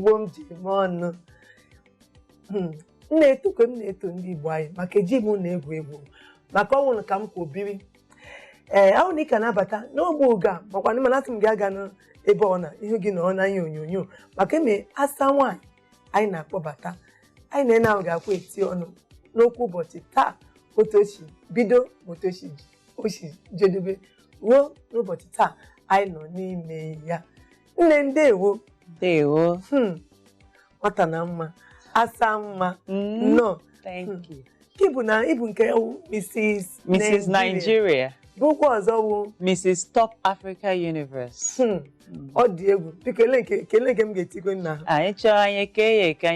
Igbo m ji eme ọnụ na-eto ka m na-eto ndị Igbo anyị maka eji m na-egwu egwu maka ọnwụ ka m ka obiri ahụ na ị ka na-abata n'ogbe oge a makwa mana asị m gị aga n'ebe ọ na ihu gị na ọ n'anya onyonyo maka eme asa nwaanyị anyị na-akpọbata anyị na-ene ahụ ga-akwa eti ọnụ n'okwu ụbọchị taa otochi bido otochi jedebe ruo n'ụbọchị taa anyị nọ n'ime ya. Nne ndewo nwata na mma asa mma nnọọ. Thank you. Ịbụ nke Mrs. Nigeria. Bụkwa ọzọ bụ Mrs. Top Africa Universe. Ọ dị egwu. Biko kele nke m ga-etikwe nna ha. Anyị chọọ anyị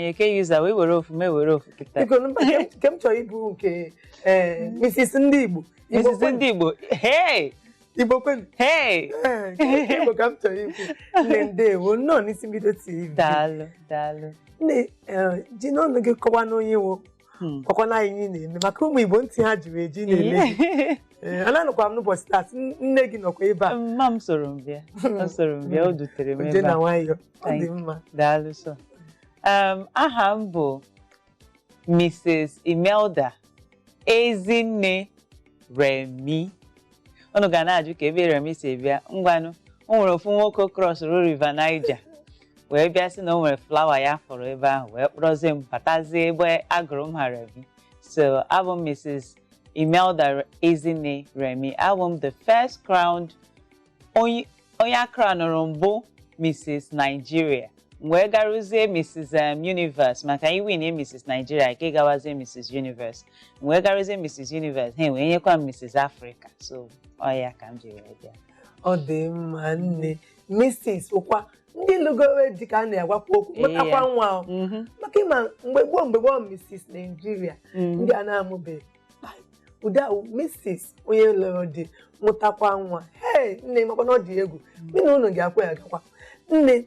eke user wee were ofu mee were ofu kịta. Biko nke m chọrọ ịbụ nke Mrs. ndị Igbo. Mrs. ndị Igbo. Hey! Igbo kwenu. Hey! Igbo ka m chọrọ ikwu. Nne ndewo nnọọ n'isi mbido TV. Daalụ. Nne ji n'ọnụ gị kọwa n'onye wo ọkwana anyị na-eme maka ụmụ Igbo ntị ha jiri eji na-eme. Ananụkwa m n'ụbọchị taa nne gị nọkwa ebe a. Mma m soro m bịa. O dutere m ebe a. Na nwayọ. Ọ dị mma. Daalụ so. Aha m bụ Mrs. Imelda Ezinne Remi. Unu ga na-ajụ ka ebe Remi si bịa. Ngwanụ, o nwere ofu nwoke crossrụ River Niger wee bịa sị na o nwere flawa ya fọrọ ebe ahụ wee kpọrọzie m batazie ebe agụrụ m ha Remi. So abụ m Mrs. Imelda Ezinne Remi. Abụ m the first crowned onye crownụrụ mbụ Mrs. Nigeria. Wee garuzie Mrs. Universe maka iwin Mrs. Nigeria ke gawazie Mrs. Universe. Wee garuzie Mrs. Universe he wee nyekwa Mrs. Africa. So ya ka m ji wee bịa. Ọ dị mma nne. Mrs. ụkwa ndị lụgowe dị ka a na-agwakwa okwu mụtakwa nwa maka ịma mgbe gboo Mrs. Nigeria ndị a na-amụbeghị ụda Mrs. onye lụrụ di mụtakwa nwa. Nne makwa na ọ dị egwu mị na ụlọ ga-akwa ya agakwa. Nne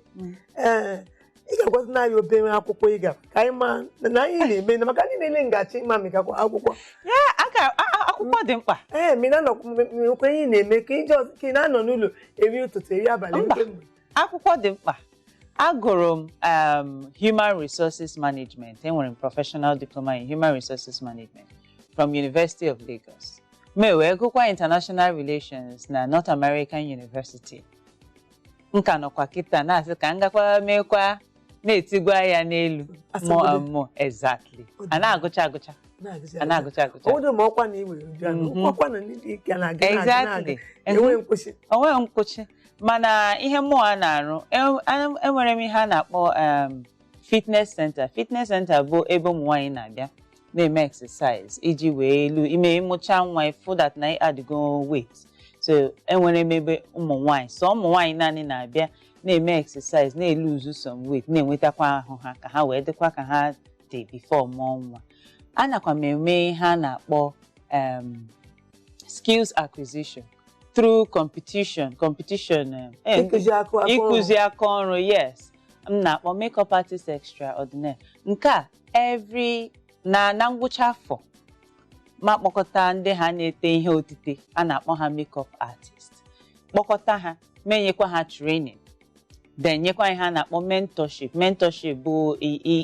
ị ga-agwazi na anyị obere akwụkwọ ịga ka anyị ma na anyị na-eme na maka ndị na-ele ngachi ịma mịgakwa akwụkwọ. Akwụkwọ dị mkpa. Mina nọkwa ihe na-eme ka ị na-anọ n'ụlọ eri ụtụtụ eri abalị. Akwụkwọ dị mkpa. Agụrụ m Human Resources Management. Enwere m Professional Diploma in Human Resources Management from University of Lagos. Mee wee gụkwa International Relations na North American University. Nka nọkwa kịta na-asị ka m gakwa meekwa na-etigwa ya n'elu. More and more. Exactly. A na-agụcha. Obodo ma ọkwa na iwe ọkwa na ndị ike na-aga. Exactly. Enweghị nkwụsị. Onweghị nkwụsị. Mana ihe mmụọ a na-arụ enwere m ihe a na-akpọ fitness center. Fitness center bụ ebe ụmụ nwaanyị na-abịa na-eme exercise iji wee ime ịmụcha nwa ịfụ that na adịgo weight. So enwere m ebe ụmụ nwaanyị so ụmụ nwaanyị naanị na-abịa na-eme exercise na-eluzu some weight na-enwetakwa ahụ ha ka ha wee dịkwa ka ha dị before mụọ nwa. Anakwa m eme ihe a na-akpọ skills acquisition through competition ịkụzi aka ọrụ. Yes, m na-akpọ makeup artist extraordinaire. Nke a every na ngwụcha afọ ma kpọkọta ndị ha na-ete ihe otite a na-akpọ ha makeup artist, kpọkọta ha menyekwa ha training, then nyekwa ihe a na-akpọ mentorship bụ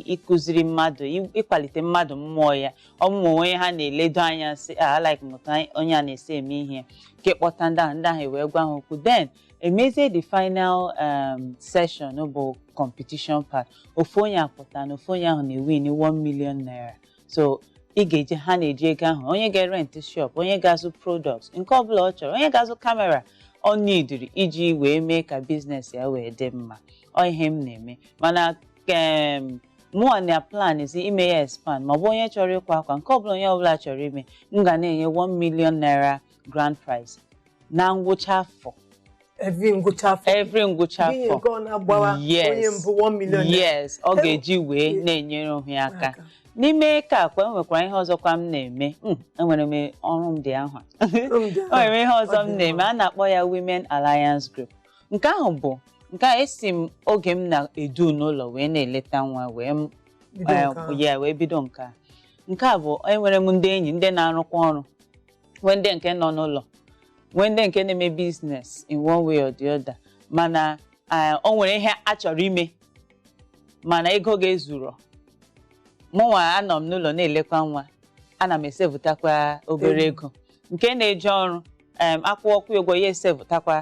ịkụziri mmadụ, ịkwalite mmadụ mmụọ ya, ọmụmụ onye ha na-eledo anya sị like mụta onye a na-esi eme ihe nke kpọta ndị ahụ wee gwa ha okwu. Then emezie the final session bụ competition part. Ofu onye akpọta na ofu onye ahụ na-ewin 1 million naira. So ị ga-eje ha na-eji ego ahụ, onye ga-rent shop, onye ga-azụ products nke ọbụla ọ chọrọ, onye ga-azụ kamera ọ nidiri iji wee mee ka biznes ya wee dị mma. Ọ ihe m na-eme mana mụọ na plan is ime ya expand ma ọ bụ onye chọrọ ịkwa akwa nke ọbụla chọrọ ime m ga na-enye 1 million naira grand prize na ngwụcha afọ. Every ngwụcha afọ. Yes, ọ ga-eji wee na-enyere onwe aka. N'ime ka akwa enwekwara ihe ọzọkwa m na-eme. Enwere m ọrụ m dị ahụ. O nwere ihe ọzọ m na-eme a na-akpọ ya Women Alliance Group. Nke ahụ bụ nke esi m oge m na-edu n'ụlọ wee na-eleta nwa wee bido nke a. Nke a bụ enwere m ndị enyi ndị na-arụkwa ọrụ, nwee ndị nke nọ n'ụlọ, nwee ndị nke na-eme business in one way or the other. Mana o nwere ihe a chọrọ ime mana ego ga-ezuru mụnwa anọ m n'ụlọ na-elekwa nwa ana m esevụtakwa obere ego nke na-eje ọrụ akwụkwọ ụgwọ ya esevụtakwa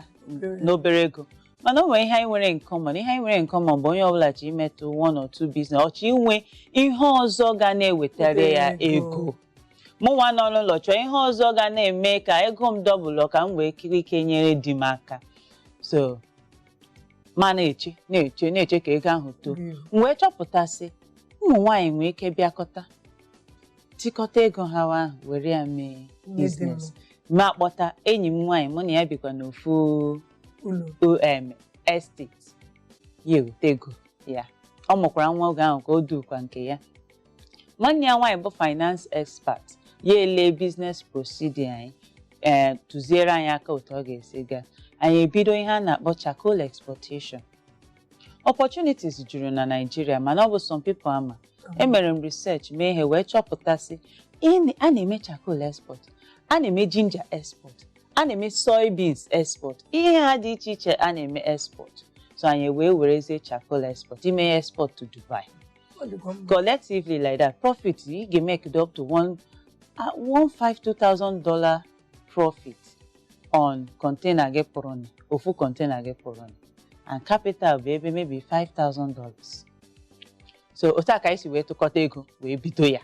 n'obere ego mana o nwere ihe anyị nwere nke ọma ihe anyị nwere nke ọma bụ onye ọbụla ji imetụ one or two business ọchị inwe ihe ọzọ ga na-ewetara ya ego mụnwa nọ n'ụlọ chọọ ihe ọzọ ga na-eme ka ego m dọbụlụ ka m wee kiri ike nyere di m aka so ma na-eche ka ego ahụ too wee chọpụtasị ụmụ nwaanyị nwee ike bịakọta tikọta ego ha ahụ were ya mee biznes ma kpọta enyi m nwaanyị mụ na ya bikwa n'ofu estate ya eweta ego ya ọ mụkwara nwa oge ahụ ka o dukwa nke ya nwanne ya nwaanyị bụ finance expert ya ele business procedure anyị tụziere anyị aka otu ọ ga-esi gaa anyị ebido ihe a na-akpọ charcoal exportation opportunities juru na Nigeria mana ọ bụ some people ama emere m research mee ihe wee chọpụtasị a na-eme charcoal export a na-eme ginger export a na-eme soybeans export ihe ha dị iche iche a na-eme export so anyị wee werezie charcoal export ime export to Dubai collectively like that profit you can make it up to $2,000 profit on container get puroni ofu container get puroni and capital bụ maybe $5,000 so otu a ka anyị si wee tụkọta ego wee bido ya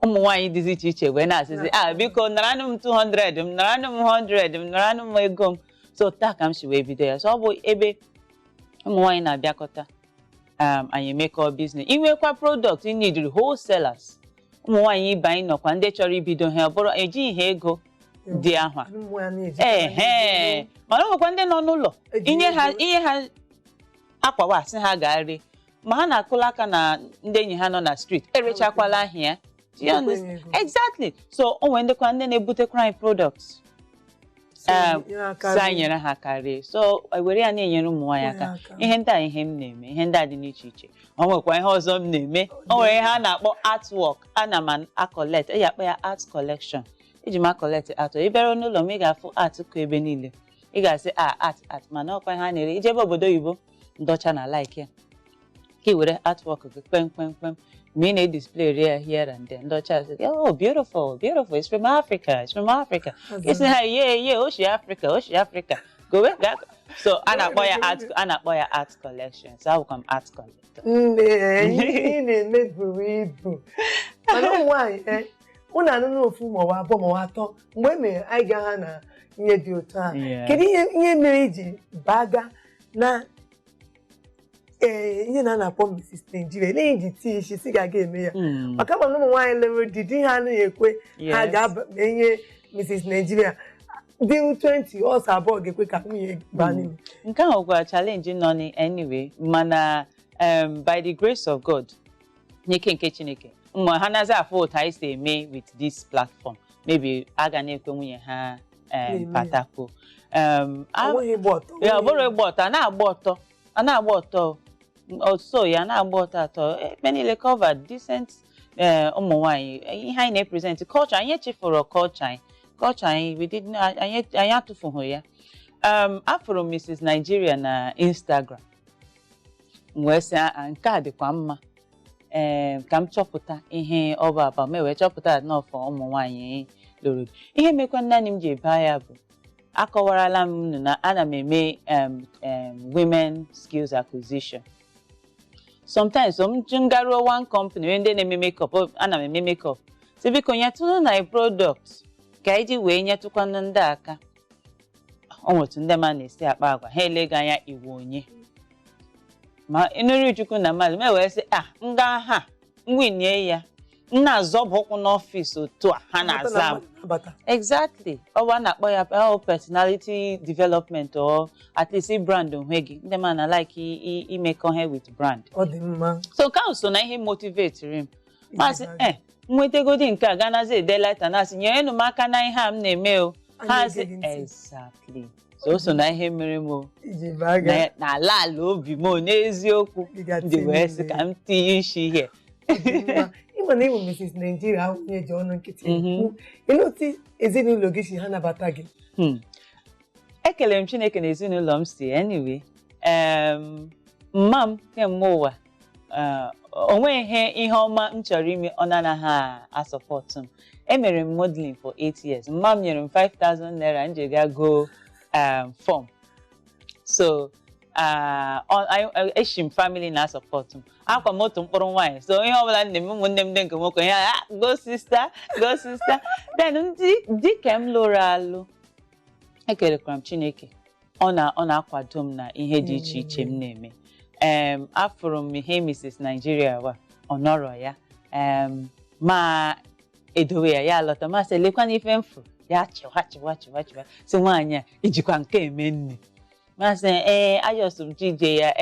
ụmụ nwaanyị dị iche iche wee na-asịzi biko naranụ m 200 m naranụ m 100 m naranụ m ego m so taa ka m si wee bido ya so ọ bụ ebe ụmụ nwaanyị na-abịakọta anyị emekọ biznes inwekwa product ị need wholesalers ụmụ nwaanyị ibe anyị nọkwa ndị chọrọ ibido ha ọ bụrụ ejighị ha ego dị ahụ mana ọ nwekwa ndị nọ n'ụlọ inye ha akwawa asị ha ga-arị ma ha na-akụla aka na ndị enyi ha nọ na street erechakwala ahịa exactly so o nwere ndekwa ndị na-ebutekwa anyị products so anyị nyere ha karịa so were ya na-enyere ụmụ nwaanyị aka ihe ndị a ihe m na-eme ihe ndị a dị n'iche iche o nwekwa ihe ọzọ m na-eme o nwere ihe a na-akpọ artwork ana m collect eji akpọ ya art collection iji m collect art ị bịara n'ụlọ m ị ga-afụ art kụ ebe niile ị ga-asị art mana ọkwa ha na-ere ijebe obodo oyibo ndọcha na like ya ka ị were artwork gị kpemkpemkpem ma ị na-edisplay ya here and there ndọcha sị oh beautiful it's from Africa isi ha oshi Africa gowe so a na-akpọ ya art collection so abụkwa m art collector ị na-eme buru ibu mana ụmụ nwaanyị unu anụ n'ofu maọbụ abụọ maọbụ atọ mgbe mere anyị ga ha na ihe dị otu a kedu ihe mere iji baga na ihe na-akpọ Mrs. Nigeria eleghị ji tii isi si ga-aga eme ya maka ma na ụmụ nwaanyị lere didi ha anaghị ekwe ha ga-enye Mrs. Nigeria dị 20 ọsọ abụọ ga-ekwe ka nwunye baa n'ime nke ahụ gwa challenge nọ ni anyway mana by the grace of God n'ike nke Chineke mma ha nazi afọ otu anyị si eme with this platform maybe a ga na-ekwe nwunye ha patako ọ bụrụ ịgba ọtọ a na-agba ọtọ so ya na-agba ọtọ atọ ebe niile covered decent ụmụ nwaanyị ihe anyị na-epresent culture anyị echefuru culture anyị anyị atụfughị ya afụrụ Mrs. Nigeria na Instagram wee sị nke a dịkwa mma ka m chọpụta ihe ọ bụ aba m wee chọpụta n'ọfọ ụmụ nwaanyị lụrụ ihe mekwa naanị m ji ebe ya bụ akọwarala m na ana m eme women skills acquisition sometimes m garuo one company wee ndị na-eme makeup ana m eme makeup si biko nyetụnụ na product ka iji wee nyetụkwanụ ndị aka o nwetu ndị ma na-esi akpa agwa ha elega anya iwu onye ma ịnụrụ Chukwu na mmadụ m wee sị nga ha nwinie ya nna azọbụ ụkwụ n'ọfịs otu a ha na-aza m exactly ọ bụ a na-akpọ ya personality development or at least brand onwe gị ndị ma na like imekọ ha with brand so nke ahụ so na ihe motivatiri m masị nwetagodi nke a ganazi edelata na-asị nyerenụ m aka na ihe a m na-eme o ha sị exactly so na ihe mere m na ala obi m n'eziokwu ndị wee sị ka m tinye isi ihe ịma na ịwụ Mrs. Nigeria ahụnye ji ọnụ nkịtị ịnụ otu ezinụlọ gị si ha nabata gị ekele m Chineke na ezinụlọ m si anyway mma m kemgbe ụwa onweghị ihe ọma m chọrọ ime ọ na-anaghị asọpọtụ m. Emere m modeling for 8 years. Mma m nyere m 5,000 naira m ji ga go form. So eshi m family na-asọpọtụ m. Akwa m otu mkpụrụ nwaanyị. So ihe ọbụla nne m ụmụnne m ndị nke nwoke ya go sister, go sister. Then ndị ka m lụrụ alụ ekelekwara m Chineke. Ọ na-akwado m na ihe dị iche iche m na-eme. Afụrụ m ihe Mrs. Nigeria wa ọ nọrọ ya ma edowe ya alọta masị lekwana ife mfu ya chịwa si nwaanyị a ijikwa nke eme nne masị ajọsụ m jije ya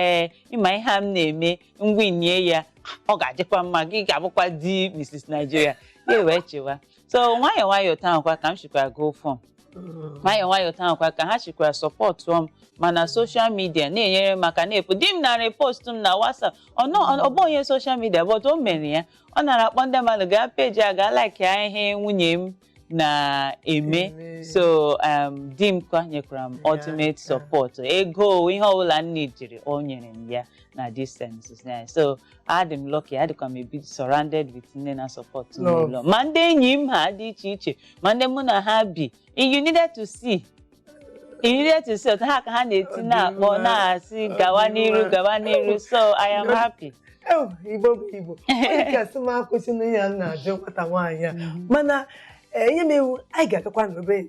ịma ihe a m na-eme ngwinye ya ọ ga-adịkwa mma gị ga-abụkwa di Mrs. Nigeria ya wee chịwa. So nwayọọ tankwa ka m shikwara go form. Nwayọọ tankwa ka ha shikwara sọpọtụ m mana social media na-enyere maka na-epu di m nara post m na WhatsApp ọ bụ onye social media but o mere ya ọ nara akpọ ndị mmadụ gaa peji a gaa like ya ihe nwunye m na-eme. So di m kwa nyekwara m ultimate support ego ihe ọbụla nne jiri o nyere m ya na distance. So adị m lucky adịkwa m ebi surrounded with ndị na support n'ụlọ ma ndị enyi m ha dị iche iche ma ndị mụ na ha bi. You needed to see otu ha ka ha na-eti na-akpọ na-asị gawa n'iru. So I am happy. Igbo bụ Igbo onye kasị m akwụsị na ihe a na-ajụ nwata nwaanyị a mana ihe m ewu anyị ga-agakwa n'obe